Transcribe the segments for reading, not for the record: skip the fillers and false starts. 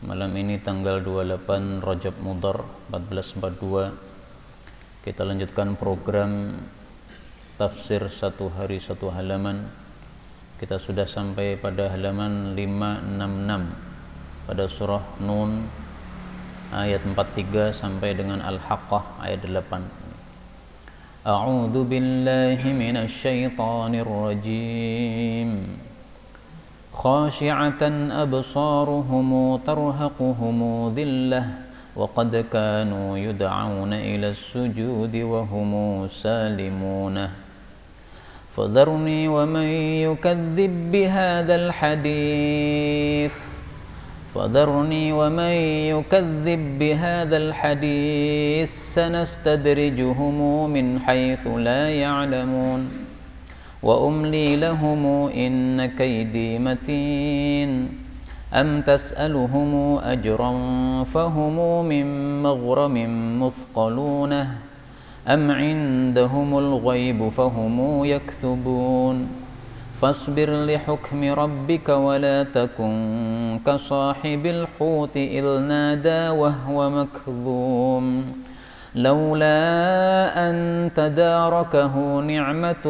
Malam ini tanggal 28 Rajab Mudhar 1442. Kita lanjutkan program tafsir satu hari satu halaman. Kita sudah sampai pada halaman 566 pada surah Nun ayat 43 sampai dengan Al-Haqqah ayat 8. A'udzu billahi minasy syaithanir rajim. خاشعة أبصارهم ترهقهم ذلة وقد كانوا يدعون إلى السجود وهم سالمون فذرني ومن يكذب بهذا الحديث سنستدرجهم من حيث لا يعلمون وأملي لهم إن كيدي متين أم تسألهم أجرا فهم من مغرم مثقلون أم عندهم الغيب فهم يكتبون فاصبر لحكم ربك ولا تكن كصاحب الحوت إذ نادى وهو مكظوم لولا أن تداركه نعمة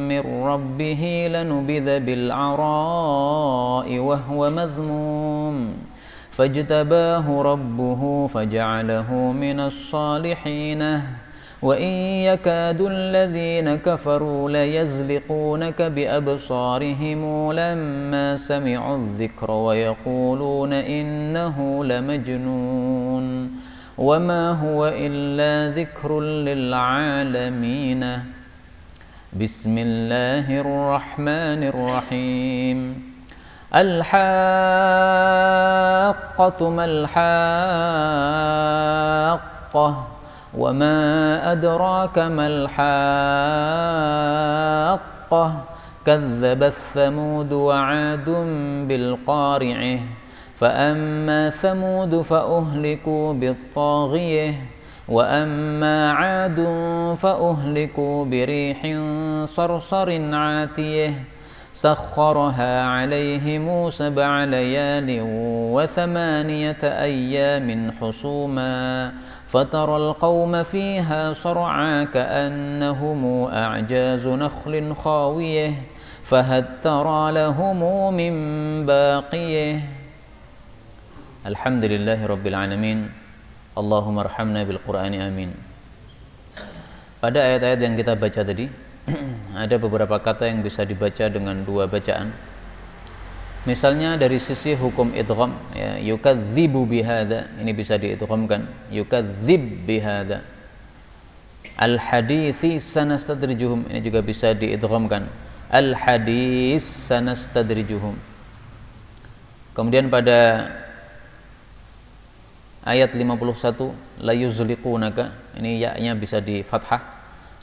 من ربه لنبذ بالعراء وهو مذموم فاجتباه ربه فجعله من الصالحين وإن يكاد الذين كفروا ليزلقونك بأبصارهم لما سمعوا الذكر ويقولون إنه لمجنون وما هو إلا ذكر للعالمين بسم الله الرحمن الرحيم الحاقة ما الحاقة وما أدراك ما الحاقة كذبت ثمود وعاد بالقارعة فأما ثمود فأهلكوا بالطاغية وأما عاد فأهلكوا بريح صرصر عاتية سخرها عليهم 7 ليال و8 أيام حسوما فترى القوم فيها صرعى كأنهم أعجاز نخل خاوية فهل ترى لهم من باقية Alhamdulillahirrabbilalamin. Allahumma arhamna bil Qur'ani amin. Pada ayat-ayat yang kita baca tadi ada beberapa kata yang bisa dibaca dengan dua bacaan. Misalnya dari sisi hukum idgham, ya, yukadzibu bihada, ini bisa diidghamkan, yukadzib bihada. Al-hadithi sanastadrijuhum, ini juga bisa diidghamkan, al-hadis sanastadrijuhum. Kemudian pada ayat 51 la yuzliqunaka, ini ya-nya bisa di fathah,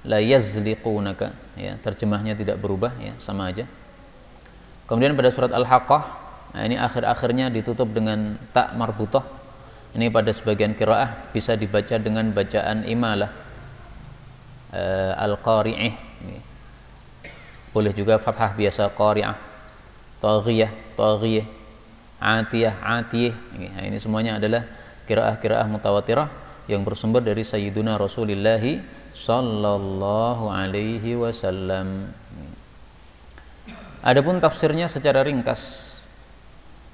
la yazliqunaka, ya, terjemahnya tidak berubah, ya, sama aja. Kemudian pada surat Al-Haqqah, nah ini akhir-akhirnya ditutup dengan ta marbutah. Ini pada sebagian qiraah bisa dibaca dengan bacaan imalah, al-qari'ih, boleh juga fathah biasa, qari'ah, taghiyah, taghiyah, atiyah, atiyih. Nah, ini semuanya adalah qiraah-qiraah mutawatirah yang bersumber dari Sayyiduna Rasulullah sallallahu alaihi wasallam. Adapun tafsirnya secara ringkas,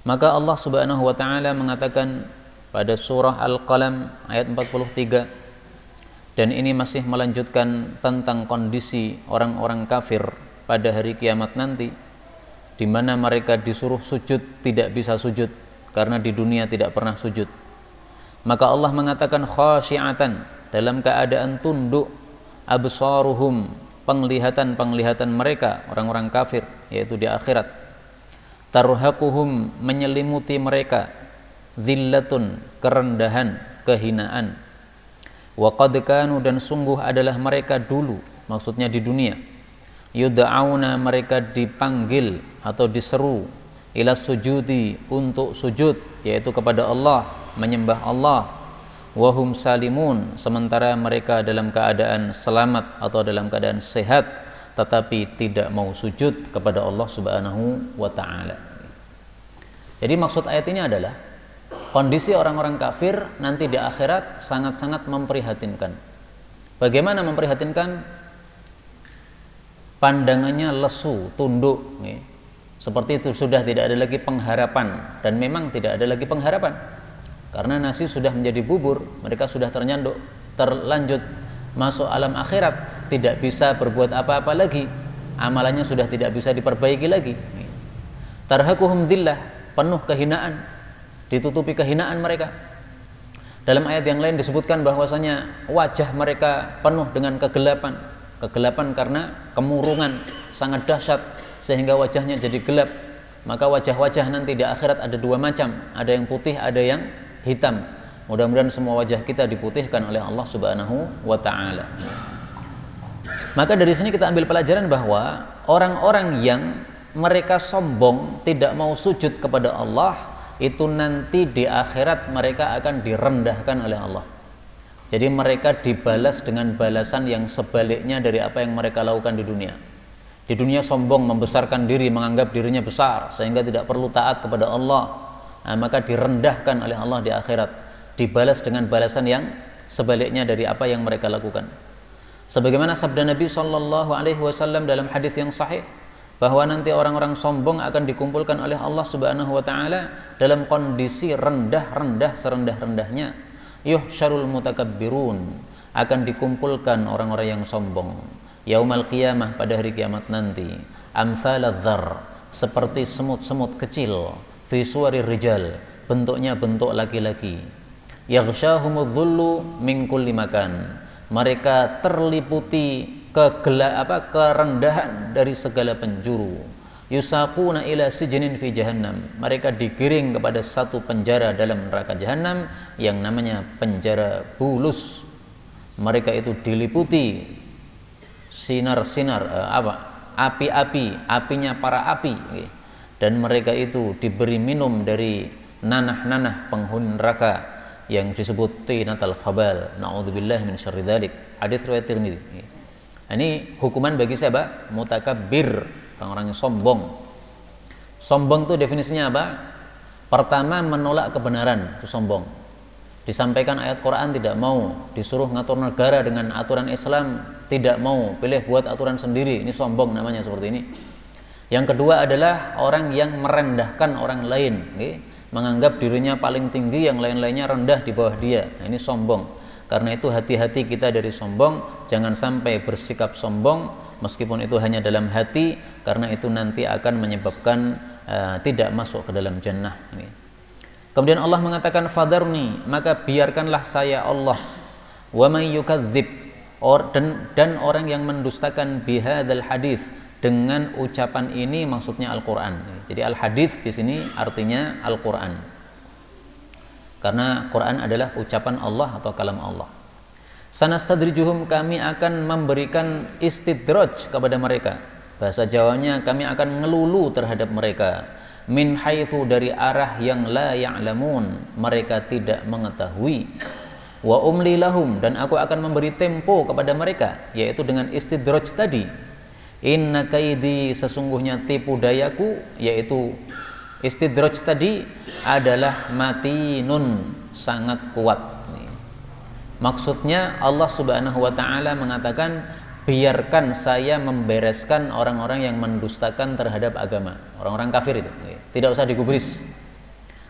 maka Allah Subhanahu wa taala mengatakan pada surah Al-Qalam ayat 43, dan ini masih melanjutkan tentang kondisi orang-orang kafir pada hari kiamat nanti, di mana mereka disuruh sujud tidak bisa sujud karena di dunia tidak pernah sujud. Maka Allah mengatakan khasyi'atan, dalam keadaan tunduk, absaruhum, penglihatan mereka orang-orang kafir, yaitu di akhirat, tarhaquhum, menyelimuti mereka, zillatun, kerendahan, kehinaan, wa qad kanu, dan sungguh adalah mereka dulu, maksudnya di dunia, yud'auna, mereka dipanggil atau diseru, ila sujudi, untuk sujud, yaitu kepada Allah, menyembah Allah, wahum salimun, sementara mereka dalam keadaan selamat atau dalam keadaan sehat, tetapi tidak mau sujud kepada Allah Subhanahu wa ta'ala. Jadi maksud ayat ini adalah Kondisi orang-orang kafir nanti di akhirat sangat-sangat memprihatinkan. Bagaimana memprihatinkan? Pandangannya lesu, tunduk, seperti itu, sudah tidak ada lagi pengharapan. Dan memang tidak ada lagi pengharapan, karena nasi sudah menjadi bubur. Mereka sudah terlanjut masuk alam akhirat, tidak bisa berbuat apa-apa lagi, amalannya sudah tidak bisa diperbaiki lagi. Tarhaquhum dhillah, penuh kehinaan, ditutupi kehinaan mereka. Dalam ayat yang lain disebutkan bahwasanya wajah mereka penuh dengan kegelapan. Kegelapan karena kemurungan sangat dahsyat sehingga wajahnya jadi gelap. Maka wajah-wajah nanti di akhirat ada dua macam, ada yang putih, ada yang hitam. Mudah-mudahan semua wajah kita diputihkan oleh Allah Subhanahu wa ta'ala. Maka dari sini kita ambil pelajaran bahwa orang-orang yang mereka sombong, tidak mau sujud kepada Allah, itu nanti di akhirat mereka akan direndahkan oleh Allah. Jadi mereka dibalas dengan balasan yang sebaliknya dari apa yang mereka lakukan di dunia. Di dunia sombong, membesarkan diri, menganggap dirinya besar sehingga tidak perlu taat kepada Allah. Maka direndahkan oleh Allah di akhirat, dibalas dengan balasan yang sebaliknya dari apa yang mereka lakukan. Sebagaimana sabda Nabi SAW dalam hadis yang sahih, bahwa nanti orang-orang sombong akan dikumpulkan oleh Allah Subhanahu wa ta'ala dalam kondisi rendah-rendah serendah-rendahnya. Yuhsyarul mutakabbirun, akan dikumpulkan orang-orang yang sombong yaumal qiyamah, pada hari kiamat nanti, amsaladzar, seperti semut-semut kecil, fi suwarir rijal, bentuknya bentuk laki-laki, yaghsyahumudzullu min kulli makan, mereka terliputi kerendahan dari segala penjuru. Yusaquna ila sijnin fi jahannam, mereka digiring kepada satu penjara dalam neraka jahanam yang namanya penjara bulus. Mereka itu diliputi sinar-sinar api-api, apinya para api, dan mereka itu diberi minum dari nanah-nanah penghuni neraka yang disebut tinatal khabal. Na'udzubillahi min syarri dzalik. Hadis riwayat Tirmidzi. Ini hukuman bagi siapa? Mutakabbir, orang-orang yang sombong. Sombong itu definisinya apa? Pertama, menolak kebenaran, itu sombong. Disampaikan ayat Quran tidak mau, disuruh ngatur negara dengan aturan Islam tidak mau, pilih buat aturan sendiri, ini sombong namanya, seperti ini. Yang kedua adalah orang yang merendahkan orang lain, menganggap dirinya paling tinggi, yang lain-lainnya rendah di bawah dia. Nah, ini sombong. Karena itu hati-hati kita dari sombong, jangan sampai bersikap sombong meskipun itu hanya dalam hati, karena itu nanti akan menyebabkan tidak masuk ke dalam jannah. Kemudian Allah mengatakan fadarni, maka biarkanlah saya Allah, wa may yukadzib, dan orang yang mendustakan bihadzal hadis, dengan ucapan ini maksudnya Al-Qur'an. Jadi al-hadis di sini artinya Al-Qur'an. Karena Quran adalah ucapan Allah atau kalam Allah. Sanastadrijuhum, kami akan memberikan istidraj kepada mereka. Bahasa Jawanya, kami akan ngelulu terhadap mereka. Min haitsu, dari arah yang la ya'lamun, mereka tidak mengetahui. Wa umli lahum, dan aku akan memberi tempo kepada mereka, yaitu dengan istidraj tadi. Inna kaidi, sesungguhnya tipu dayaku, yaitu istidraj tadi adalah matinun, sangat kuat. Maksudnya Allah Subhanahu wa ta'ala mengatakan, biarkan saya membereskan orang-orang yang mendustakan terhadap agama, orang-orang kafir itu. Tidak usah digubris.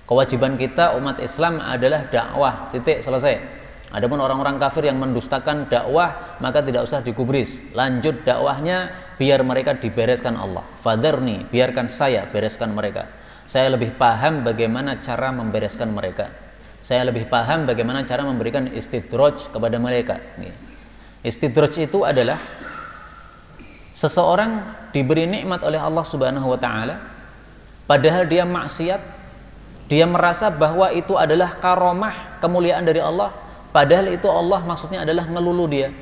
Kewajiban kita umat Islam adalah dakwah, titik, selesai. Adapun orang-orang kafir yang mendustakan dakwah, maka tidak usah digubris. Lanjut dakwahnya, biar mereka dibereskan Allah. Fadharni, biarkan saya bereskan mereka. Saya lebih paham bagaimana cara membereskan mereka. Saya lebih paham bagaimana cara memberikan istidraj kepada mereka. Istidraj itu adalah seseorang diberi nikmat oleh Allah Subhanahu wa ta'ala, padahal dia maksiat, dia merasa bahwa itu adalah karomah, kemuliaan dari Allah, padahal itu Allah maksudnya adalah ngelulu dia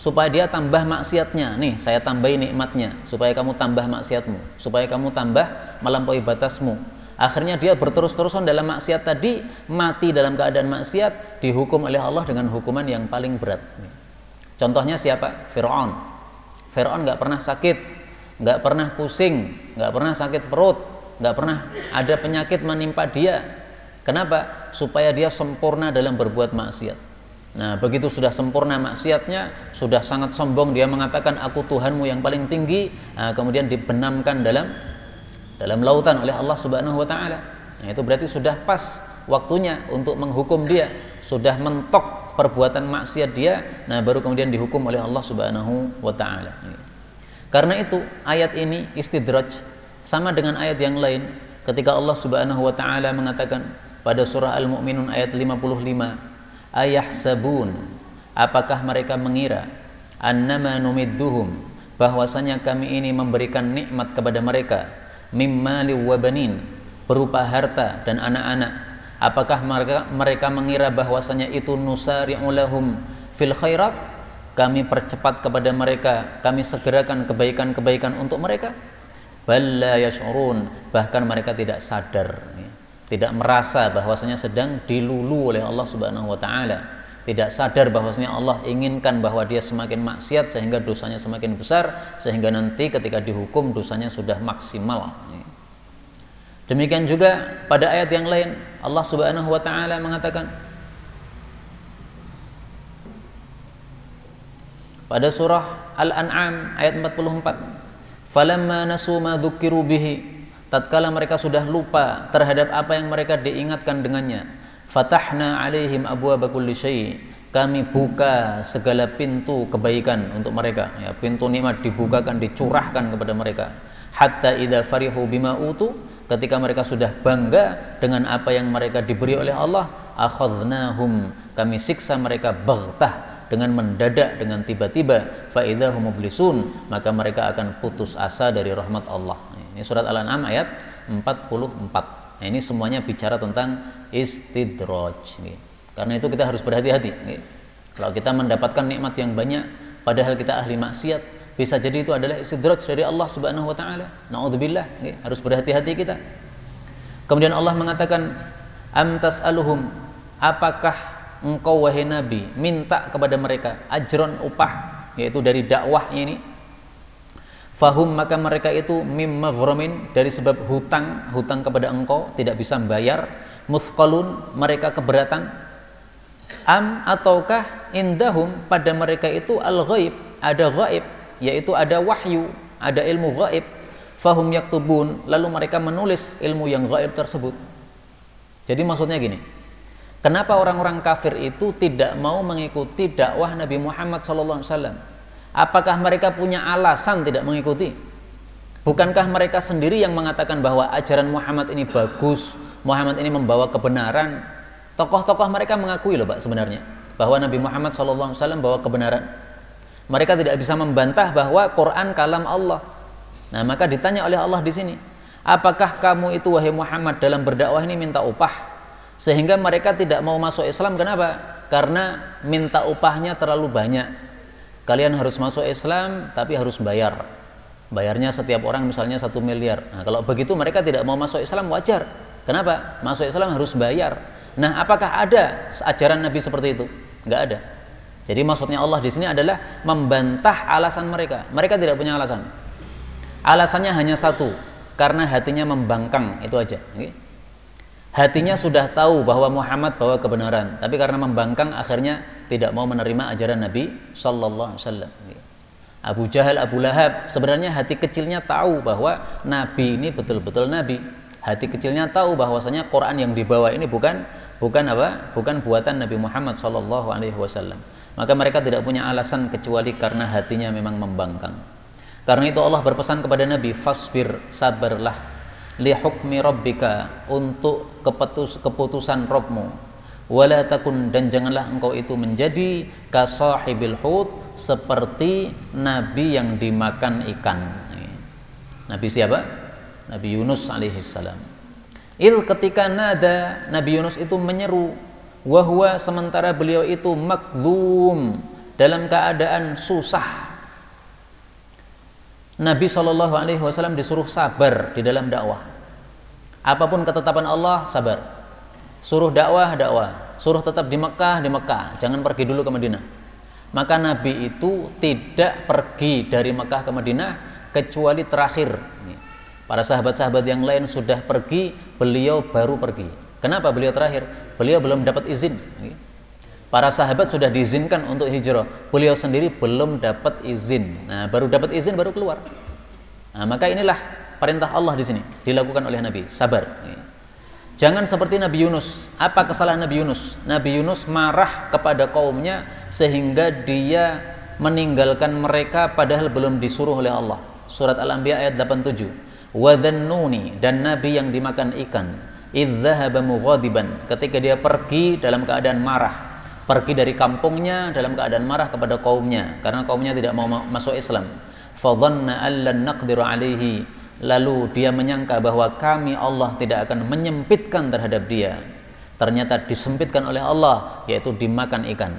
supaya dia tambah maksiatnya. Nih, saya tambahi nikmatnya supaya kamu tambah maksiatmu, supaya kamu tambah melampaui batasmu. Akhirnya dia berterus-terusan dalam maksiat tadi, mati dalam keadaan maksiat, dihukum oleh Allah dengan hukuman yang paling berat. Contohnya siapa? Fir'aun. Fir'aun nggak pernah sakit, nggak pernah pusing, nggak pernah sakit perut, nggak pernah ada penyakit menimpa dia. Kenapa? Supaya dia sempurna dalam berbuat maksiat. Nah, begitu sudah sempurna maksiatnya, sudah sangat sombong, dia mengatakan aku Tuhanmu yang paling tinggi, kemudian dibenamkan dalam lautan oleh Allah Subhanahu wa taala. Nah, itu berarti sudah pas waktunya untuk menghukum dia, sudah mentok perbuatan maksiat dia, nah baru kemudian dihukum oleh Allah Subhanahu wa taala. Karena itu ayat ini istidraj, sama dengan ayat yang lain ketika Allah Subhanahu wa taala mengatakan pada surah Al-Mu'minun ayat 55, ayahsabun, apakah mereka mengira, annama numidduhum, bahwasanya kami ini memberikan nikmat kepada mereka, mimmali wa banin, berupa harta dan anak-anak, apakah mereka mengira bahwasanya itu nusari'u lahum fil khairat, kami percepat kepada mereka, kami segerakan kebaikan-kebaikan untuk mereka? Balla yash'urun, bahkan mereka tidak sadar, tidak merasa bahwasanya sedang dilulu oleh Allah Subhanahu wa taala, tidak sadar bahwasanya Allah inginkan bahwa dia semakin maksiat sehingga dosanya semakin besar, sehingga nanti ketika dihukum dosanya sudah maksimal. Demikian juga pada ayat yang lain Allah Subhanahu wa taala mengatakan pada surah Al-An'am ayat 44, falamma nasu ma dzukiru bihi, tatkala mereka sudah lupa terhadap apa yang mereka diingatkan dengannya, fatahna alaihim abwaaba kulli syai', kami buka segala pintu kebaikan untuk mereka, ya, pintu nikmat dibukakan, dicurahkan kepada mereka, hatta idza farihu bima utu, ketika mereka sudah bangga dengan apa yang mereka diberi oleh Allah, akhadnahum, kami siksa mereka baghtah, dengan mendadak, dengan tiba-tiba, fa idzahum mublisun, maka mereka akan putus asa dari rahmat Allah. Ini surat Al-An'am ayat 44. Nah, ini semuanya bicara tentang istidraj. Karena itu kita harus berhati-hati. Kalau kita mendapatkan nikmat yang banyak padahal kita ahli maksiat, bisa jadi itu adalah istidraj dari Allah Subhanahu wa taala. Naudzubillah, harus berhati-hati kita. Kemudian Allah mengatakan, am tas'aluhum, apakah engkau wahai Nabi minta kepada mereka ajron, upah, yaitu dari dakwahnya ini, fahum, maka mereka itu mim maghramin, dari sebab hutang kepada engkau tidak bisa membayar, muthqalun, mereka keberatan, am, ataukah indahum, pada mereka itu al-ghaib, ada ghaib, yaitu ada wahyu, ada ilmu ghaib, fahum yaktubun, lalu mereka menulis ilmu yang ghaib tersebut. Jadi maksudnya gini, kenapa orang-orang kafir itu tidak mau mengikuti dakwah Nabi Muhammad SAW? Apakah mereka punya alasan tidak mengikuti? Bukankah mereka sendiri yang mengatakan bahwa ajaran Muhammad ini bagus, Muhammad ini membawa kebenaran? Tokoh-tokoh mereka mengakui loh Pak sebenarnya bahwa Nabi Muhammad SAW bawa kebenaran. Mereka tidak bisa membantah bahwa Quran kalam Allah. Nah, maka ditanya oleh Allah di sini, apakah kamu itu wahai Muhammad dalam berdakwah ini minta upah? Sehingga mereka tidak mau masuk Islam. Kenapa? Karena minta upahnya terlalu banyak. Kalian harus masuk Islam tapi harus bayar. Bayarnya setiap orang misalnya 1 miliar. Nah, kalau begitu mereka tidak mau masuk Islam, wajar. Kenapa? Masuk Islam harus bayar. Nah, apakah ada ajaran Nabi seperti itu? Enggak ada. Jadi maksudnya Allah di sini adalah membantah alasan mereka. Mereka tidak punya alasan. Alasannya hanya satu, karena hatinya membangkang, itu aja. Hatinya sudah tahu bahwa Muhammad bawa kebenaran, tapi karena membangkang akhirnya tidak mau menerima ajaran Nabi Sallallahu Alaihi Wasallam. Abu Jahal, Abu Lahab, sebenarnya hati kecilnya tahu bahwa Nabi ini betul-betul Nabi. Hati kecilnya tahu bahwasanya Quran yang dibawa ini bukan buatan Nabi Muhammad Sallallahu Alaihi Wasallam. Maka mereka tidak punya alasan kecuali karena hatinya memang membangkang. Karena itu Allah berpesan kepada Nabi, fasbir, sabarlah, li hukmi rabbika, untuk keputusan Rabbmu, wala takun, dan janganlah engkau itu menjadi kasahibil hut, seperti nabi yang dimakan ikan. Nabi siapa? Nabi Yunus alaihissalam. Ketika nada, Nabi Yunus itu menyeru, wahwa, sementara beliau itu makdzum, dalam keadaan susah. Nabi SAW disuruh sabar di dalam dakwah. Apapun ketetapan Allah, sabar. Suruh dakwah, suruh tetap di Mekah, jangan pergi dulu ke Madinah. Maka Nabi itu tidak pergi dari Mekah ke Madinah kecuali terakhir. Para sahabat-sahabat yang lain sudah pergi, beliau baru pergi. Kenapa beliau terakhir? Beliau belum dapat izin. Para sahabat sudah diizinkan untuk hijrah, beliau sendiri belum dapat izin. Nah, baru dapat izin baru keluar. Nah, maka inilah perintah Allah di sini dilakukan oleh Nabi, sabar. Jangan seperti Nabi Yunus. Apa kesalahan Nabi Yunus? Nabi Yunus marah kepada kaumnya sehingga dia meninggalkan mereka padahal belum disuruh oleh Allah. Surat Al-Anbiya ayat 87. Wa dhannuni, dan Nabi yang dimakan ikan. Idz dzahaba mughadiban, ketika dia pergi dalam keadaan marah. Pergi dari kampungnya dalam keadaan marah kepada kaumnya karena kaumnya tidak mau masuk Islam. Fadhanna allan naqdiru alaihi, lalu dia menyangka bahwa kami Allah tidak akan menyempitkan terhadap dia. Ternyata disempitkan oleh Allah, yaitu dimakan ikan.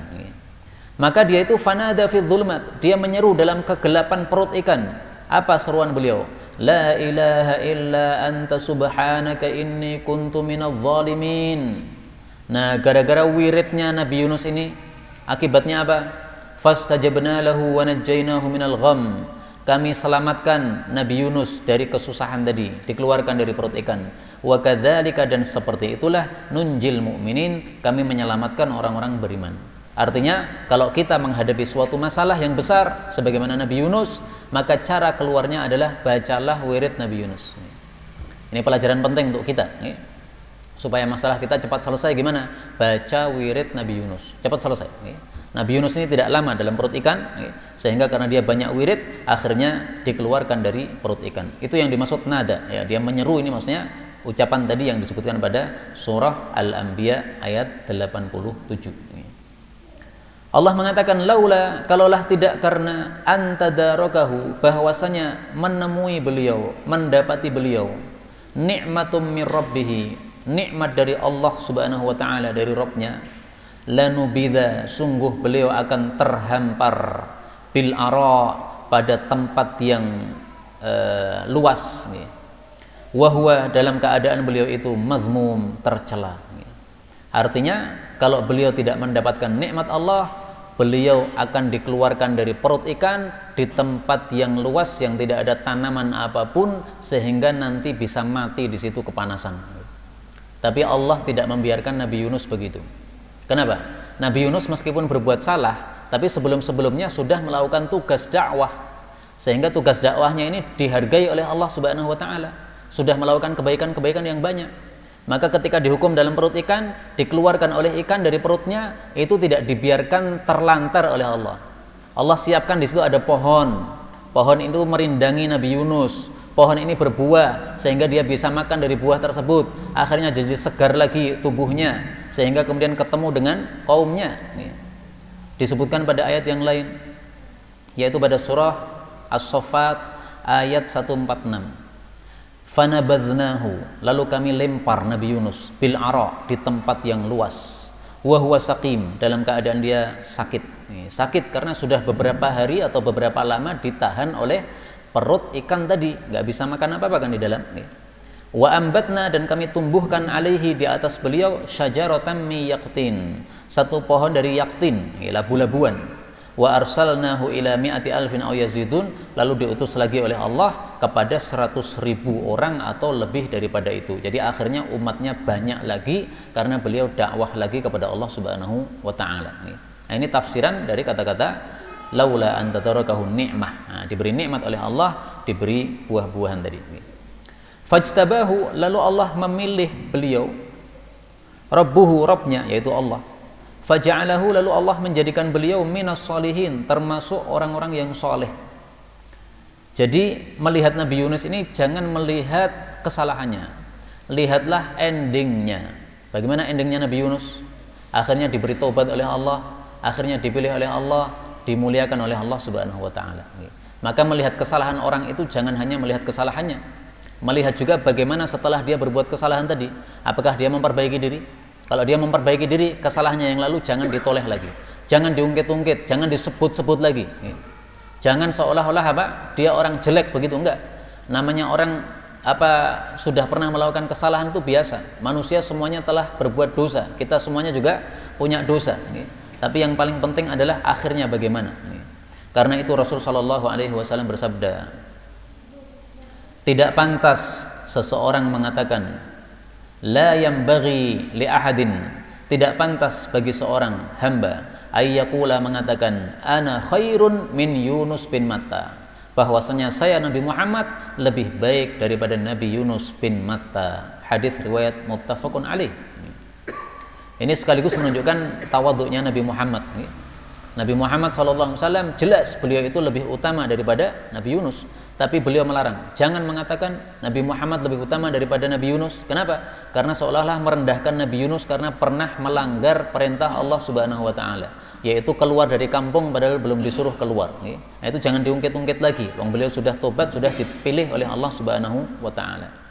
Maka dia itu fanada fi dhulumat, dia menyeru dalam kegelapan perut ikan. Apa seruan beliau? La ilaha illa anta subhanaka inni kuntu minadh dhalimin. Nah, gara-gara wiridnya Nabi Yunus ini, akibatnya apa? Fastajabna lahu wa najjaynahu minal gham. Kami selamatkan Nabi Yunus dari kesusahan tadi, dikeluarkan dari perut ikan. Wa kadzalika, dan seperti itulah nunjil mu'minin, kami menyelamatkan orang-orang beriman. Artinya, kalau kita menghadapi suatu masalah yang besar sebagaimana Nabi Yunus, maka cara keluarnya adalah bacalah wirid Nabi Yunus. Ini pelajaran penting untuk kita. Supaya masalah kita cepat selesai gimana? Baca wirid Nabi Yunus, cepat selesai. Nabi Yunus ini tidak lama dalam perut ikan, sehingga karena dia banyak wirid, akhirnya dikeluarkan dari perut ikan. Itu yang dimaksud nada, ya, dia menyeru, ini maksudnya ucapan tadi yang disebutkan pada surah Al-Anbiya ayat 87. Allah mengatakan laula, kalaulah tidak karena antadarakahu, bahwasanya menemui beliau, mendapati beliau nikmatum mir rabbih, nikmat dari Allah subhanahu wa ta'ala, dari Rabbnya, lanubidha, sungguh beliau akan terhampar, bil ara, pada tempat yang luas, wahwa, dalam keadaan beliau itu mazmum, tercela. Artinya kalau beliau tidak mendapatkan nikmat Allah, beliau akan dikeluarkan dari perut ikan di tempat yang luas yang tidak ada tanaman apapun, sehingga nanti bisa mati di situ kepanasan. Tapi Allah tidak membiarkan Nabi Yunus begitu. Kenapa? Nabi Yunus meskipun berbuat salah, tapi sebelum-sebelumnya sudah melakukan tugas dakwah, sehingga tugas dakwahnya ini dihargai oleh Allah Subhanahu wa ta'ala. Sudah melakukan kebaikan-kebaikan yang banyak. Maka ketika dihukum dalam perut ikan, dikeluarkan oleh ikan dari perutnya, itu tidak dibiarkan terlantar oleh Allah. Allah siapkan di situ ada pohon. Pohon itu merindangi Nabi Yunus. Pohon ini berbuah sehingga dia bisa makan dari buah tersebut. Akhirnya jadi segar lagi tubuhnya, sehingga kemudian ketemu dengan kaumnya. Disebutkan pada ayat yang lain, yaitu pada surah As-Saffat ayat 146. Fanabadnahu, lalu kami lempar Nabi Yunus bil ara, di tempat yang luas. Wa huwa saqim, dalam keadaan dia sakit. Sakit karena sudah beberapa hari atau beberapa lama ditahan oleh perut ikan tadi, nggak bisa makan apa-apa kan di dalam. Wa ambatna, dan kami tumbuhkan alaihi, di atas beliau, syajaratan min yaqtin, satu pohon dari yaqtin, labu-labuan. Wa arsalnahu ila mi'ati alfin aw yazidun, lalu diutus lagi oleh Allah kepada 100.000 orang atau lebih daripada itu. Jadi akhirnya umatnya banyak lagi karena beliau dakwah lagi kepada Allah Subhanahu wa ta'ala. Nah, ini tafsiran dari kata-kata laula anta tarakahu ni'mah. Nah, diberi nikmat oleh Allah, diberi buah-buahan tadi. Fajtabahu, lalu Allah memilih beliau, rabbuhu, Rabbnya, yaitu Allah. Faja'alahu, lalu Allah menjadikan beliau minas sholihin, termasuk orang-orang yang soleh. Jadi melihat Nabi Yunus ini jangan melihat kesalahannya, lihatlah endingnya. Bagaimana endingnya Nabi Yunus? Akhirnya diberi taubat oleh Allah, akhirnya dipilih oleh Allah, dimuliakan oleh Allah Subhanahu wa ta'ala. Maka melihat kesalahan orang itu jangan hanya melihat kesalahannya, melihat juga bagaimana setelah dia berbuat kesalahan tadi, apakah dia memperbaiki diri. Kalau dia memperbaiki diri, kesalahannya yang lalu jangan ditoleh lagi, jangan diungkit-ungkit, jangan disebut-sebut lagi. Jangan seolah-olah apa dia orang jelek, begitu, enggak. Namanya orang sudah pernah melakukan kesalahan itu biasa. Manusia semuanya telah berbuat dosa, kita semuanya juga punya dosa. Tapi yang paling penting adalah akhirnya bagaimana. Karena itu Rasul Shallallahu Alaihi Wasallam bersabda, tidak pantas seseorang mengatakan la yanbaghi li ahadin, tidak pantas bagi seorang hamba ayyaqula mengatakan ana khairun min Yunus bin Matta, bahwasanya saya Nabi Muhammad lebih baik daripada Nabi Yunus bin Matta. Hadis riwayat muttafaqun alaih. Ini sekaligus menunjukkan tawadhu'nya Nabi Muhammad. Nabi Muhammad SAW jelas beliau itu lebih utama daripada Nabi Yunus, tapi beliau melarang, jangan mengatakan Nabi Muhammad lebih utama daripada Nabi Yunus. Kenapa? Karena seolah-olah merendahkan Nabi Yunus karena pernah melanggar perintah Allah Subhanahu wa taala, yaitu keluar dari kampung padahal belum disuruh keluar. Nah, itu jangan diungkit-ungkit lagi. Wong beliau sudah tobat, sudah dipilih oleh Allah Subhanahu wa taala.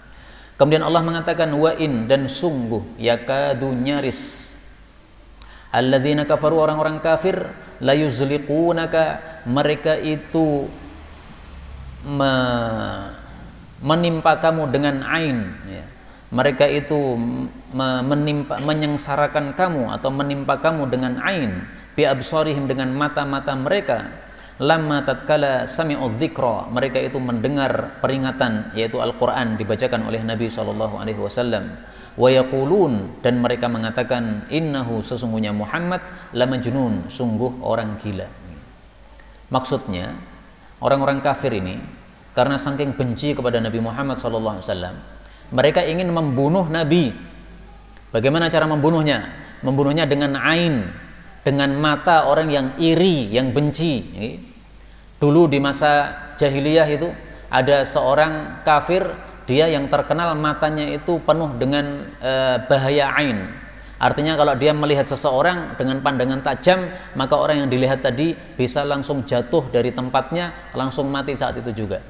Kemudian Allah mengatakan wa in, dan sungguh yakadu nyaris alladzina kafaru, orang-orang kafir, la yuzliqunaka, mereka itu menimpa kamu dengan ain, ya. Mereka itu menyengsarakan kamu atau menimpa kamu dengan ain, bi absarihim, dengan mata-mata mereka, lamma tatkala sami'u dzikra, mereka itu mendengar peringatan yaitu Al-Qur'an dibacakan oleh Nabi sallallahu alaihi wasallam. Wa yaqulun, dan mereka mengatakan innahu, sesungguhnya Muhammad la majnun, sungguh orang gila. Maksudnya orang-orang kafir ini karena saking benci kepada Nabi Muhammad sallallahu alaihi wasallam, mereka ingin membunuh Nabi. Bagaimana cara membunuhnya? Membunuhnya dengan ain, dengan mata orang yang iri, yang benci. Dulu di masa jahiliyah itu ada seorang kafir, dia yang terkenal matanya itu penuh dengan bahaya ain. Artinya kalau dia melihat seseorang dengan pandangan tajam, maka orang yang dilihat tadi bisa langsung jatuh dari tempatnya, langsung mati saat itu juga.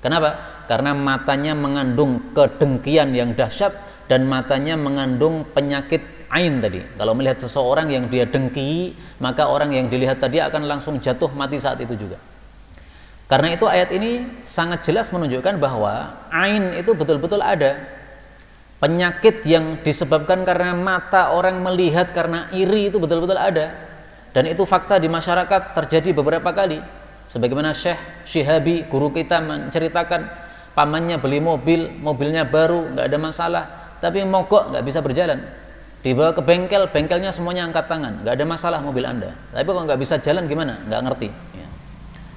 Kenapa? Karena matanya mengandung kedengkian yang dahsyat dan matanya mengandung penyakit ain tadi. Kalau melihat seseorang yang dia dengki, maka orang yang dilihat tadi akan langsung jatuh mati saat itu juga. Karena itu ayat ini sangat jelas menunjukkan bahwa ain itu betul-betul ada. Penyakit yang disebabkan karena mata orang melihat karena iri itu betul-betul ada. Dan itu fakta di masyarakat, terjadi beberapa kali. Sebagaimana Syekh Syihabi, guru kita, menceritakan pamannya beli mobil, mobilnya baru, nggak ada masalah, tapi mogok, nggak bisa berjalan. Dibawa ke bengkel, bengkelnya semuanya angkat tangan, nggak ada masalah mobil Anda. Tapi kalau nggak bisa jalan gimana? Nggak ngerti.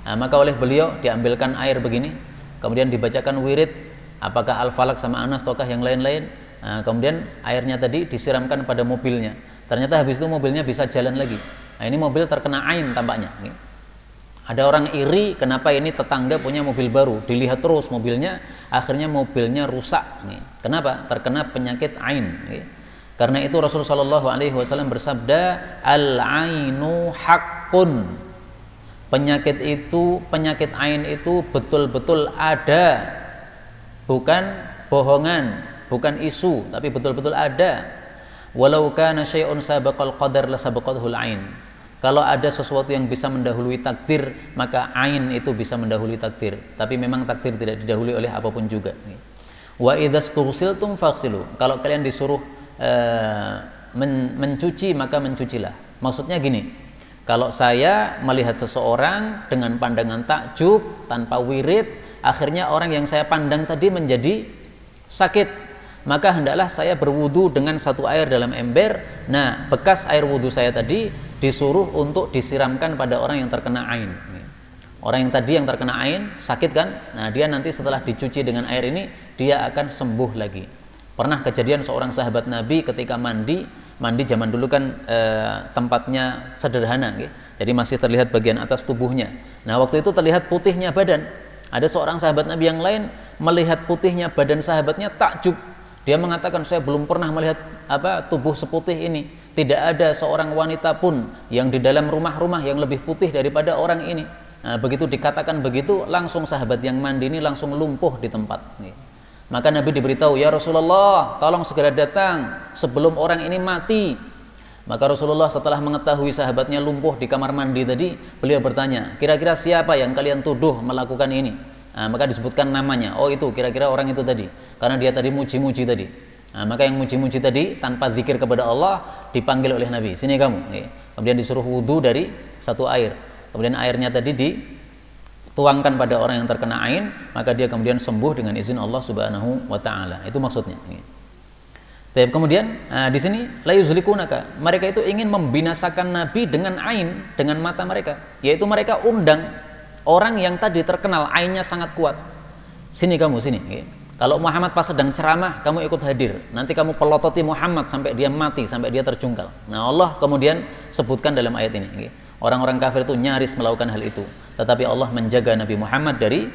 Nah, maka oleh beliau diambilkan air begini, kemudian dibacakan wirid, apakah Al-Falaq sama Anas ataukah yang lain-lain. Nah, kemudian airnya tadi disiramkan pada mobilnya. Ternyata habis itu mobilnya bisa jalan lagi. Nah, ini mobil terkena ain tampaknya. Ada orang iri, kenapa ini tetangga punya mobil baru, dilihat terus mobilnya, akhirnya mobilnya rusak. Kenapa? Terkena penyakit ain. Karena itu Rasulullah SAW bersabda, al-ainu haqqun. Penyakit ain itu betul-betul ada, bukan bohongan, bukan isu, tapi betul-betul ada. Walau kana syai'un sabaqal qadar la sabaqathul ain. Kalau ada sesuatu yang bisa mendahului takdir, maka ain itu bisa mendahului takdir. Tapi memang takdir tidak didahului oleh apapun juga. Wa idzastughsiltum faghsilu. Kalau kalian disuruh mencuci, maka mencucilah. Maksudnya gini, kalau saya melihat seseorang dengan pandangan takjub tanpa wirid, akhirnya orang yang saya pandang tadi menjadi sakit, maka hendaklah saya berwudu dengan satu air dalam ember. Nah, bekas air wudu saya tadi disuruh untuk disiramkan pada orang yang terkena ain. Orang yang tadi yang terkena ain sakit kan? Nah, dia nanti setelah dicuci dengan air ini, dia akan sembuh lagi. Pernah kejadian seorang sahabat Nabi ketika mandi zaman dulu kan tempatnya sederhana, jadi masih terlihat bagian atas tubuhnya. Nah, waktu itu terlihat putihnya badan. Ada seorang sahabat Nabi yang lain melihat putihnya badan sahabatnya takjub. Dia mengatakan, saya belum pernah melihat tubuh seputih ini. Tidak ada seorang wanita pun yang di dalam rumah-rumah yang lebih putih daripada orang ini. Nah, begitu dikatakan begitu, langsung sahabat yang mandi ini langsung lumpuh di tempat. Maka Nabi diberitahu, ya Rasulullah, tolong segera datang sebelum orang ini mati. Maka Rasulullah setelah mengetahui sahabatnya lumpuh di kamar mandi tadi, beliau bertanya, kira-kira siapa yang kalian tuduh melakukan ini? Nah, maka disebutkan namanya, oh itu kira-kira orang itu tadi, karena dia tadi muji-muji tadi. Nah, maka yang muji-muji tadi tanpa zikir kepada Allah dipanggil oleh Nabi, sini kamu. Kemudian disuruh wudu dari satu air. Kemudian airnya tadi dituangkan pada orang yang terkena ain, maka dia kemudian sembuh dengan izin Allah Subhanahu wa taala. Itu maksudnya. Tapi kemudian di sini la yuzlikunaka, mereka itu ingin membinasakan Nabi dengan ain, dengan mata mereka, yaitu mereka undang orang yang tadi terkenal ainnya sangat kuat. Sini kamu, sini. Kalau Muhammad pas sedang ceramah, kamu ikut hadir. Nanti kamu pelototi Muhammad sampai dia mati, sampai dia terjungkal. Nah, Allah kemudian sebutkan dalam ayat ini. Orang-orang kafir itu nyaris melakukan hal itu, tetapi Allah menjaga Nabi Muhammad dari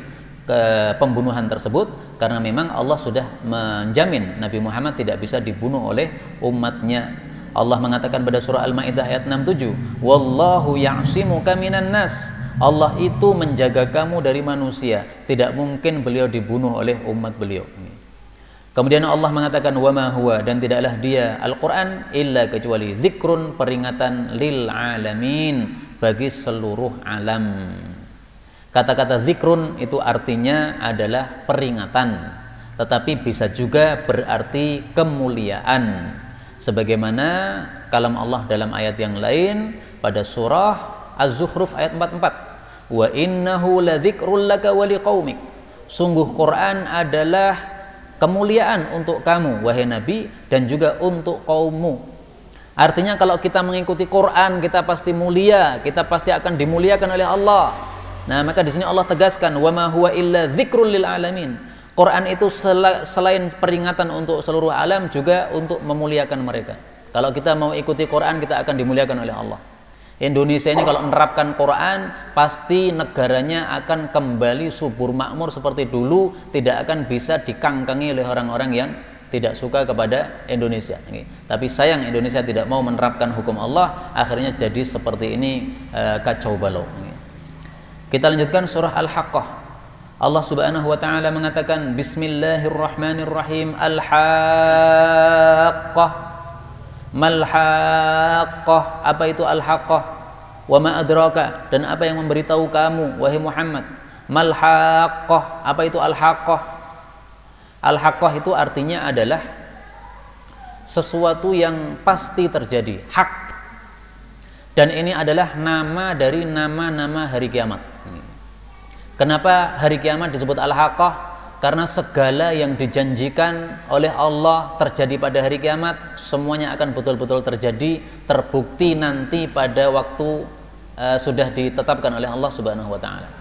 pembunuhan tersebut, karena memang Allah sudah menjamin Nabi Muhammad tidak bisa dibunuh oleh umatnya. Allah mengatakan pada surah Al-Maidah ayat 67, wallahu ya'simuka minan nas, Allah itu menjaga kamu dari manusia, tidak mungkin beliau dibunuh oleh umat beliau. Kemudian Allah mengatakan wa ma huwa, dan tidaklah dia Al-Quran illa kecuali zikrun, peringatan, lil alamin, bagi seluruh alam. Kata-kata zikrun itu artinya adalah peringatan, tetapi bisa juga berarti kemuliaan. Sebagaimana kalam Allah dalam ayat yang lain pada surah Az-Zukhruf ayat 44. Wa innahu ladzikrul laka wa liqaumik. Sungguh Quran adalah kemuliaan untuk kamu wahai Nabi, dan juga untuk kaummu. Artinya kalau kita mengikuti Quran, kita pasti mulia, kita pasti akan dimuliakan oleh Allah. Nah, maka di sini Allah tegaskan wa ma huwa illa dzikrul lil alamin. Quran itu selain peringatan untuk seluruh alam, juga untuk memuliakan mereka. Kalau kita mau ikuti Quran, kita akan dimuliakan oleh Allah. Indonesia ini kalau menerapkan Quran, pasti negaranya akan kembali subur makmur seperti dulu, tidak akan bisa dikangkangi oleh orang-orang yang tidak suka kepada Indonesia. Tapi sayang Indonesia tidak mau menerapkan hukum Allah, akhirnya jadi seperti ini, kacau balau. Kita lanjutkan surah Al-Haqqah. Allah Subhanahu wa taala mengatakan bismillahirrahmanirrahim, Al-Haqqah. Mal Haqqah, apa itu Al-Haqqah? Wa ma adraka, dan apa yang memberitahu kamu wahai Muhammad? Mal Haqqah, apa itu Al-Haqqah? Al-Haqqah itu artinya adalah sesuatu yang pasti terjadi, hak. Dan ini adalah nama dari nama-nama hari kiamat. Kenapa hari kiamat disebut Al-Haqqah? Karena segala yang dijanjikan oleh Allah terjadi pada hari kiamat, semuanya akan betul-betul terjadi, terbukti nanti pada waktu sudah ditetapkan oleh Allah Subhanahu wa taala.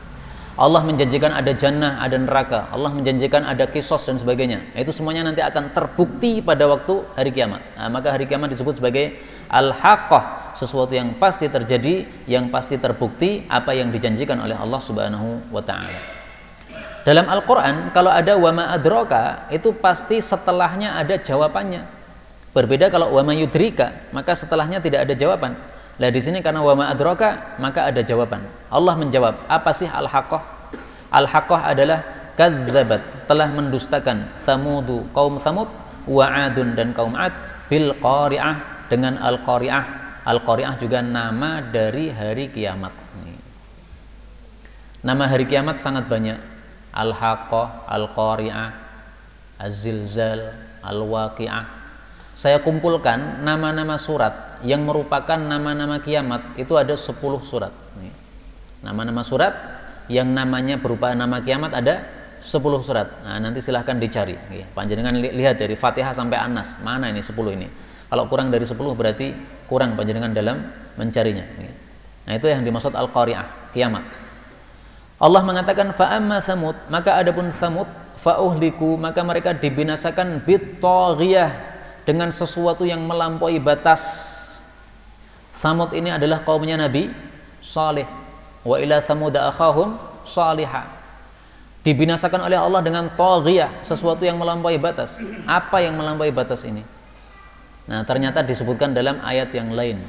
Allah menjanjikan ada jannah, ada neraka, Allah menjanjikan ada kisos dan sebagainya. Itu semuanya nanti akan terbukti pada waktu hari kiamat. Nah, maka hari kiamat disebut sebagai Al-Haqqah, sesuatu yang pasti terjadi, yang pasti terbukti apa yang dijanjikan oleh Allah Subhanahu wa taala. Dalam Al-Quran, kalau ada wa ma adraka, itu pasti setelahnya ada jawabannya. Berbeda kalau wa ma yudrika, maka setelahnya tidak ada jawaban. Nah, di sini karena wa ma adraka, maka ada jawaban. Allah menjawab, apa sih Al-Haqqah? Al-Haqqah adalah kadzabat, telah mendustakan Samudu, kaum Samud, wa Adun, dan kaum Ad, bil Qari'ah, dengan Al-Qari'ah. Al-Qari'ah juga nama dari hari kiamat. Nama hari kiamat sangat banyak. Al-Haqqah, Al-Qari'ah, Az-Zilzal, Al-Waqi'ah. Saya kumpulkan nama-nama surat yang merupakan nama-nama kiamat, itu ada 10 surat. Nama-nama surat yang namanya berupa nama kiamat ada 10 surat. Nah, nanti silahkan dicari. Panjenengan lihat dari Fatihah sampai An-Nas, mana ini 10 ini. Kalau kurang dari 10 berarti kurang panjenengan dalam mencarinya. Nah, itu yang dimaksud Al-Qari'ah, kiamat. Allah mengatakan fa'amma Thamud, maka adapun Thamud, fa'uhliku, maka mereka dibinasakan bit-taghiyah, dengan sesuatu yang melampaui batas. Thamud ini adalah kaumnya Nabi Saleh. Wa ila Thamuda akhahum Salihah. Dibinasakan oleh Allah dengan taghiyah, sesuatu yang melampaui batas. Apa yang melampaui batas ini? Nah, ternyata disebutkan dalam ayat yang lain.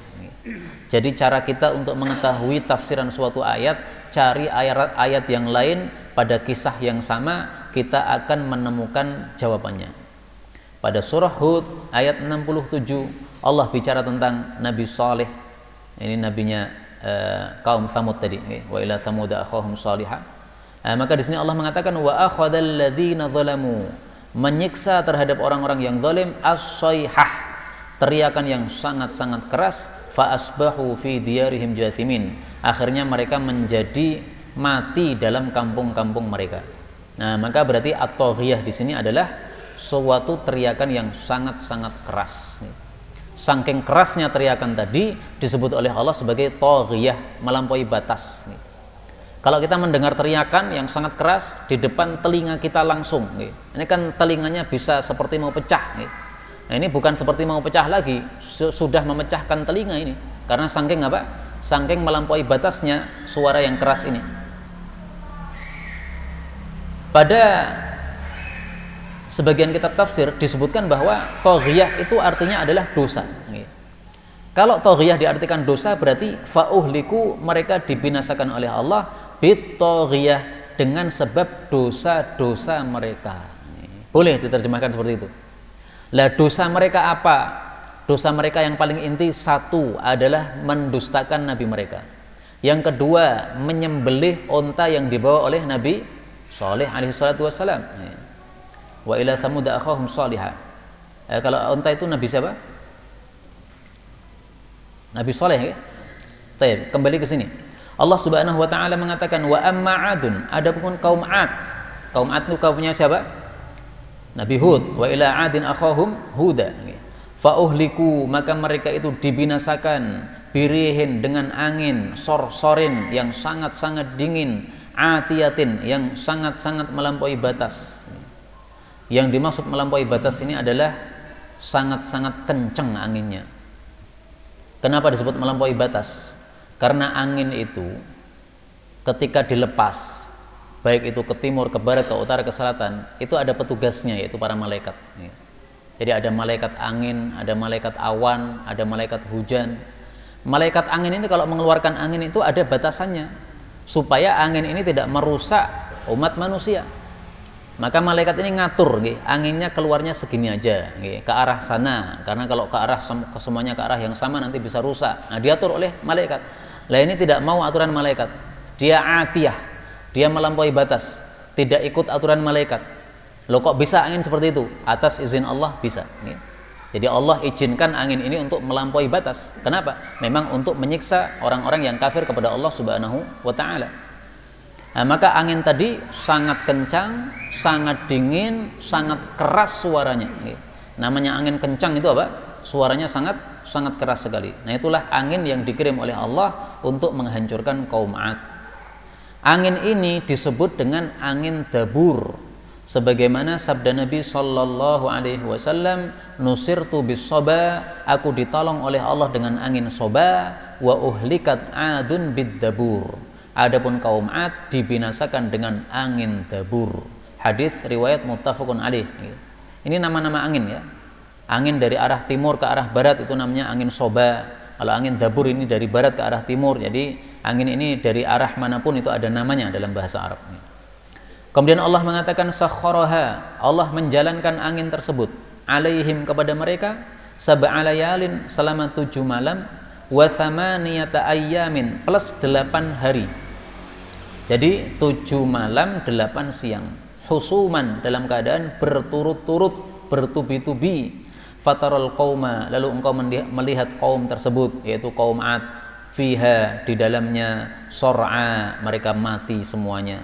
Jadi cara kita untuk mengetahui tafsiran suatu ayat, cari ayat-ayat yang lain pada kisah yang sama, kita akan menemukan jawabannya. Pada surah Hud ayat 67, Allah bicara tentang Nabi Saleh. Ini nabinya kaum Tsamud tadi, wa ila Tsamuda akhahum Salihah. Maka di sini Allah mengatakan wa akhadhal ladzina zalamu, menyiksa terhadap orang-orang yang zalim, as-sayhah, teriakan yang sangat-sangat keras, fa asbahu fi diyarihim jathimin, akhirnya mereka menjadi mati dalam kampung-kampung mereka. Nah, maka berarti at-taghiyah di sini adalah suatu teriakan yang sangat-sangat keras. Saking kerasnya teriakan tadi disebut oleh Allah sebagai taghiyah, melampaui batas. Kalau kita mendengar teriakan yang sangat keras di depan telinga kita langsung, ini kan telinganya bisa seperti mau pecah. Nah, ini bukan seperti mau pecah lagi, sudah memecahkan telinga ini, karena saking apa? Saking melampaui batasnya suara yang keras ini. Pada sebagian kitab tafsir disebutkan bahwa taghiyah itu artinya adalah dosa. Kalau taghiyah diartikan dosa, berarti fa'uhliku, mereka dibinasakan oleh Allah bitaghiyah, dengan sebab dosa-dosa mereka. Boleh diterjemahkan seperti itu. Lah dosa mereka apa? Dosa mereka yang paling inti satu adalah mendustakan Nabi mereka. Yang kedua, menyembelih onta yang dibawa oleh Nabi Saleh alaihi salatu wassalam. Wa ila Tsamud akhahum Shalihah. Kalau onta itu Nabi siapa? Nabi Saleh, ya? Baik, kembali ke sini. Allah Subhanahu wa taala mengatakan wa amma 'adun, adapun kaum 'Ad. Kaum 'Ad itu kaumnya siapa? Nabi Hud. Wa ila 'adin akhahum Huda. Fa uhliku, maka mereka itu dibinasakan birihin, dengan angin sorsorin yang sangat-sangat dingin, atiyatin, yang sangat-sangat melampaui batas. Yang dimaksud melampaui batas ini adalah sangat-sangat kencang anginnya. Kenapa disebut melampaui batas? Karena angin itu ketika dilepas, baik itu ke timur, ke barat, ke utara, ke selatan, itu ada petugasnya, yaitu para malaikat. Jadi ada malaikat angin, ada malaikat awan, ada malaikat hujan. Malaikat angin ini kalau mengeluarkan angin itu ada batasannya, supaya angin ini tidak merusak umat manusia. Maka malaikat ini ngatur, anginnya keluarnya segini aja, ke arah sana, karena kalau ke arah semuanya ke arah yang sama nanti bisa rusak. Nah, diatur oleh malaikat. Lah ini tidak mau aturan malaikat, dia atiyah, dia melampaui batas, tidak ikut aturan malaikat. Loh, kok bisa angin seperti itu? Atas izin Allah bisa. Jadi Allah izinkan angin ini untuk melampaui batas. Kenapa? Memang untuk menyiksa orang-orang yang kafir kepada Allah Subhanahu wa taala. Nah, maka angin tadi sangat kencang, sangat dingin, sangat keras suaranya. Namanya angin kencang itu apa? Suaranya sangat keras sekali. Nah, itulah angin yang dikirim oleh Allah untuk menghancurkan kaum 'Ad. Angin ini disebut dengan angin dabur, sebagaimana sabda Nabi sallallahu alaihi wasallam, nusirtu bis soba, aku ditolong oleh Allah dengan angin soba, wa uhlikat 'adun bid dabur, adapun kaum 'Ad dibinasakan dengan angin dabur. Hadis riwayat muttafaqun alaih. Ini nama-nama angin, ya. Angin dari arah timur ke arah barat itu namanya angin soba. Kalau angin dabur ini dari barat ke arah timur. Jadi angin ini dari arah manapun itu ada namanya dalam bahasa Arab. Kemudian Allah mengatakan sakharaha, Allah menjalankan angin tersebut alaihim, kepada mereka, sab'a layalin, selama 7 malam, wa thamaniyata ayyamin, plus 8 hari. Jadi 7 malam 8 siang, husuman, dalam keadaan berturut-turut, bertubi-tubi. Fatarul qauma, lalu engkau melihat kaum tersebut, yaitu kaum 'Ad, fiha, di dalamnya, sor'a, mereka mati semuanya.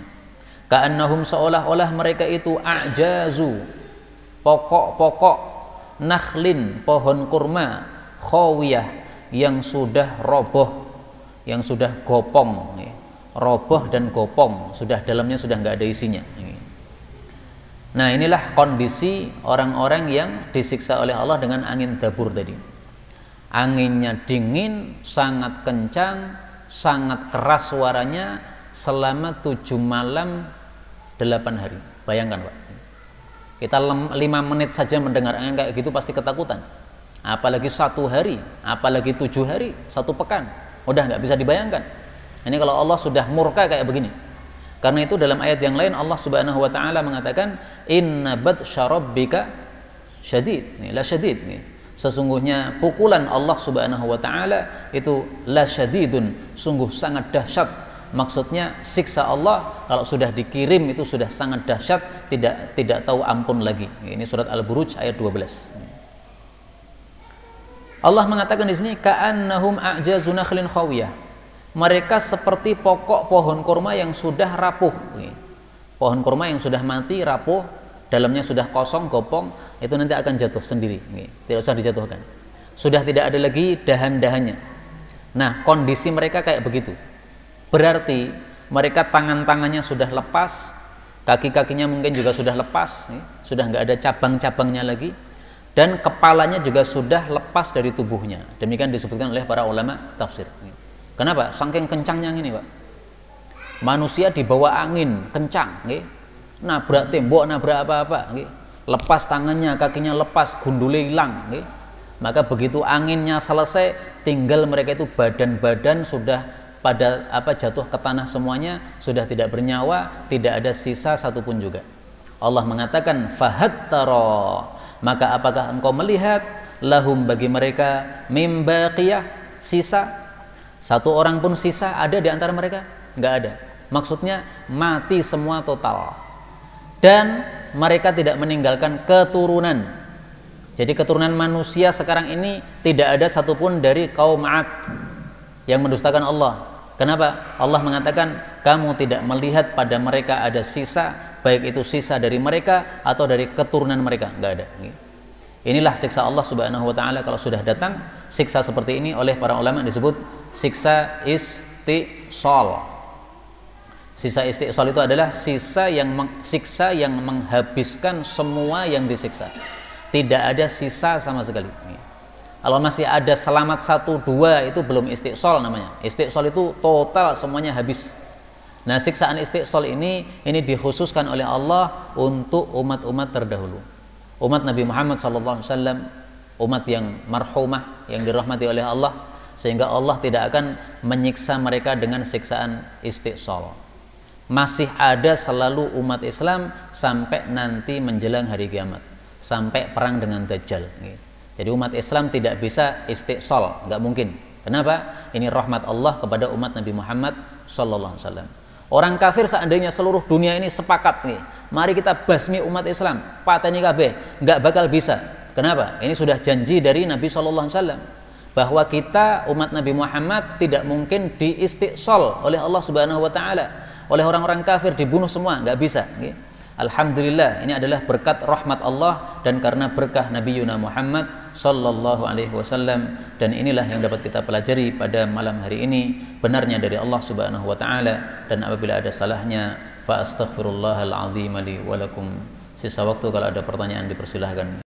Ka'annahum, seolah-olah mereka itu a'jazu, pokok-pokok nakhlin, pohon kurma, khawiyah, yang sudah roboh, yang sudah gopong, roboh dan gopong, sudah dalamnya sudah nggak ada isinya. Nah, inilah kondisi orang-orang yang disiksa oleh Allah dengan angin dabur tadi. Anginnya dingin, sangat kencang, sangat keras suaranya, selama 7 malam 8 hari. Bayangkan, Pak, kita 5 menit saja mendengar angin kayak gitu pasti ketakutan, apalagi 1 hari, apalagi 7 hari, 1 pekan, udah nggak bisa dibayangkan. Ini kalau Allah sudah murka kayak begini. Karena itu dalam ayat yang lain Allah Subhanahu wa taala mengatakan inna batsya rabbika syadid. La syadid. Sesungguhnya pukulan Allah Subhanahu wa taala itu la syadidun, sungguh sangat dahsyat. Maksudnya siksa Allah kalau sudah dikirim itu sudah sangat dahsyat, tidak tahu ampun lagi. Ini surat Al-Buruj ayat 12. Allah mengatakan di sini ka'annahum a'jazu nakhlin khawiyah. Mereka seperti pokok pohon kurma yang sudah rapuh. Pohon kurma yang sudah mati, rapuh, dalamnya sudah kosong, gopong, itu nanti akan jatuh sendiri, tidak usah dijatuhkan. Sudah tidak ada lagi dahan-dahannya. Nah, kondisi mereka kayak begitu. Berarti mereka tangan-tangannya sudah lepas, kaki-kakinya mungkin juga sudah lepas, sudah nggak ada cabang-cabangnya lagi, dan kepalanya juga sudah lepas dari tubuhnya. Demikian disebutkan oleh para ulama tafsir. Kenapa? Saking kencangnya ini, Pak. Manusia dibawa angin kencang, nabrak tembok, nabrak apa-apa, lepas tangannya, kakinya lepas, gundule hilang, maka begitu anginnya selesai, tinggal mereka itu badan-badan sudah pada jatuh ke tanah semuanya, sudah tidak bernyawa, tidak ada sisa satupun juga. Allah mengatakan fahattara, maka apakah engkau melihat lahum bagi mereka mim baqiyah, sisa? Satu orang pun sisa ada di antara mereka? Enggak ada. Maksudnya mati semua total. Dan mereka tidak meninggalkan keturunan. Jadi keturunan manusia sekarang ini tidak ada satupun dari kaum 'Ad yang mendustakan Allah. Kenapa? Allah mengatakan kamu tidak melihat pada mereka ada sisa, baik itu sisa dari mereka atau dari keturunan mereka, enggak ada. Inilah siksa Allah Subhanahu wa taala kalau sudah datang. Siksa seperti ini oleh para ulama disebut siksa istisal. Sisa istisal itu adalah siksa yang menghabiskan semua yang disiksa. Tidak ada sisa sama sekali. Kalau masih ada selamat 1, 2 itu belum istisal namanya. Istisal itu total semuanya habis. Nah, siksaan istisal ini dikhususkan oleh Allah untuk umat-umat terdahulu. Umat Nabi Muhammad SAW, umat yang marhumah, yang dirahmati oleh Allah, sehingga Allah tidak akan menyiksa mereka dengan siksaan istisal. Masih ada selalu umat Islam sampai nanti menjelang hari kiamat, sampai perang dengan Dajjal. Jadi umat Islam tidak bisa istisal, nggak mungkin. Kenapa? Ini rahmat Allah kepada umat Nabi Muhammad SAW. Orang kafir seandainya seluruh dunia ini sepakat nih, mari kita basmi umat Islam, pateni kabeh, nggak bakal bisa. Kenapa? Ini sudah janji dari Nabi SAW bahwa kita umat Nabi Muhammad tidak mungkin diistisal oleh Allah Subhanahu wa taala. Oleh orang-orang kafir dibunuh semua, nggak bisa. Alhamdulillah, ini adalah berkat rahmat Allah dan karena berkah Nabi Yuna Muhammad sallallahu alaihi wasallam, dan inilah yang dapat kita pelajari pada malam hari ini, benarnya dari Allah Subhanahu wa taala, dan apabila ada salahnya fa astaghfirullahal azim li wa lakum. Sisa waktu kalau ada pertanyaan dipersilahkan.